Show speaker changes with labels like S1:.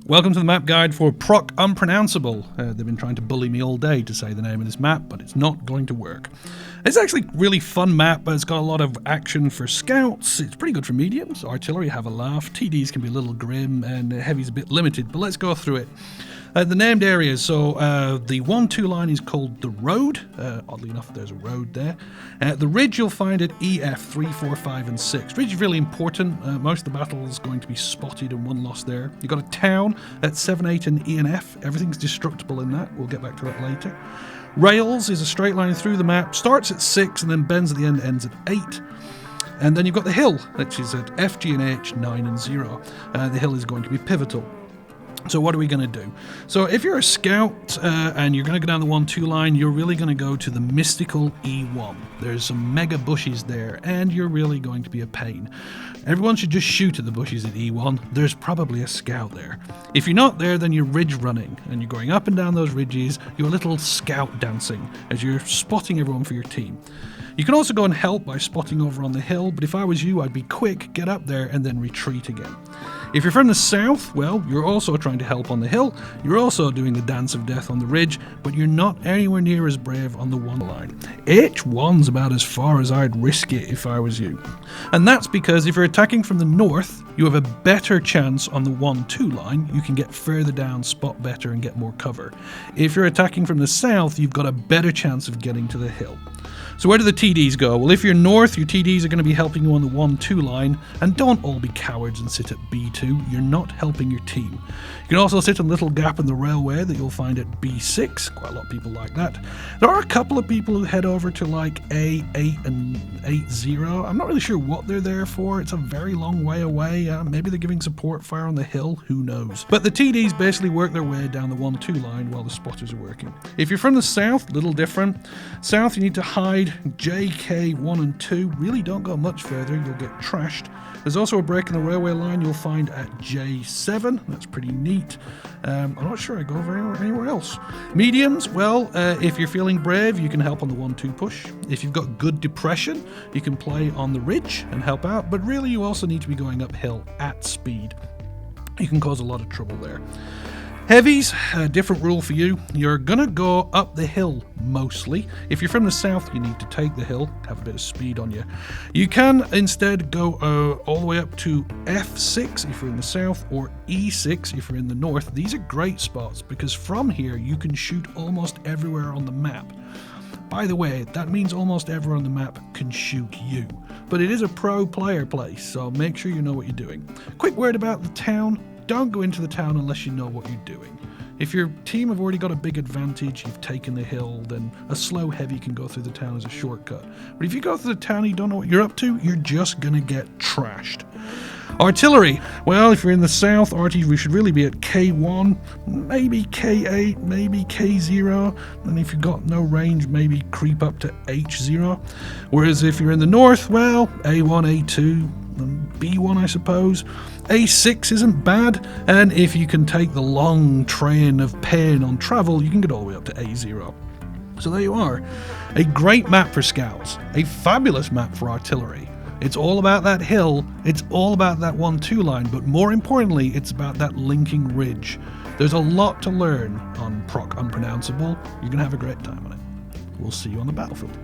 S1: Welcome to the map guide for Proc Unpronounceable. They've been trying to bully me all day to say the name of this map, but it's not going to work. It's actually a really fun map, but it's got a lot of action for scouts. It's pretty good for mediums. Artillery, have a laugh. TDs can be a little grim, and heavy's a bit limited, but let's go through it. The named areas, so the 1-2 line is called the Road. Oddly enough, there's a road there. The Ridge you'll find at EF 3, 4, 5 and 6. Ridge is really important. Most of the battle is going to be spotted and one lost there. You've got a town at 7, 8 and E and F. Everything's destructible in that. We'll get back to that later. Rails is a straight line through the map. Starts at 6 and then bends at the end, ends at 8. And then you've got the hill, which is at F, G and H, 9 and 0. The hill is going to be pivotal. So what are we going to do? So if you're a scout and you're going to go down the 1-2 line, you're really going to go to the mystical E1. There's some mega bushes there, and you're really going to be a pain. Everyone should just shoot at the bushes at E1. There's probably a scout there. If you're not there, then you're ridge running, and you're going up and down those ridges. You're a little scout dancing as you're spotting everyone for your team. You can also go and help by spotting over on the hill, but if I was you, I'd be quick, get up there, and then retreat again. If you're from the south, well, you're also trying to help on the hill, you're also doing the dance of death on the ridge, but you're not anywhere near as brave on the 1 line. H1's about as far as I'd risk it if I was you. And that's because if you're attacking from the north, you have a better chance on the 1-2 line. You can get further down, spot better, and get more cover. If you're attacking from the south, you've got a better chance of getting to the hill. So where do the TDs go? Well, if you're north, your TDs are going to be helping you on the 1-2 line, and don't all be cowards and sit at B2. You're not helping your team. You can also sit a little gap in the railway that you'll find at B6. Quite a lot of people like that. There are a couple of people who head over to like A8 and 80. I'm not really sure what they're there for. It's a very long way away. Maybe they're giving support fire on the hill. Who knows? But the TDs basically work their way down the 1-2 line while the spotters are working. If you're from the south, a little different. South, you need to hide JK 1 and 2. Really don't go much further. You'll get trashed. There's also a break in the railway line you'll find at J7. That's pretty neat. I'm not sure I go anywhere else. Mediums, well, if you're feeling brave, you can help on the 1-2 push. If you've got good depression, you can play on the ridge and help out. But really, you also need to be going uphill at speed. You can cause a lot of trouble there. Heavies, a different rule for you. You're going to go up the hill mostly. If you're from the south, you need to take the hill, have a bit of speed on you. You can instead go all the way up to F6 if you're in the south, or E6 if you're in the north. These are great spots because from here you can shoot almost everywhere on the map. By the way, that means almost everyone on the map can shoot you. But it is a pro player place, so make sure you know what you're doing. Quick word about the town. Don't go into the town unless you know what you're doing. If your team have already got a big advantage, you've taken the hill, then a slow heavy can go through the town as a shortcut. But if you go through the town and you don't know what you're up to, you're just going to get trashed. Artillery. Well, if you're in the south, artillery should really be at K1, maybe K8, maybe K0. And if you've got no range, maybe creep up to H0. Whereas if you're in the north, well, A1, A2, and B1, I suppose. A6 isn't bad, and if you can take the long train of pain on travel, you can get all the way up to A0. So there you are. A great map for scouts, a fabulous map for artillery. It's all about that hill, it's all about that 1-2 line, but more importantly, it's about that linking ridge. There's a lot to learn on Proc Unpronounceable. You're going to have a great time on it. We'll see you on the battlefield.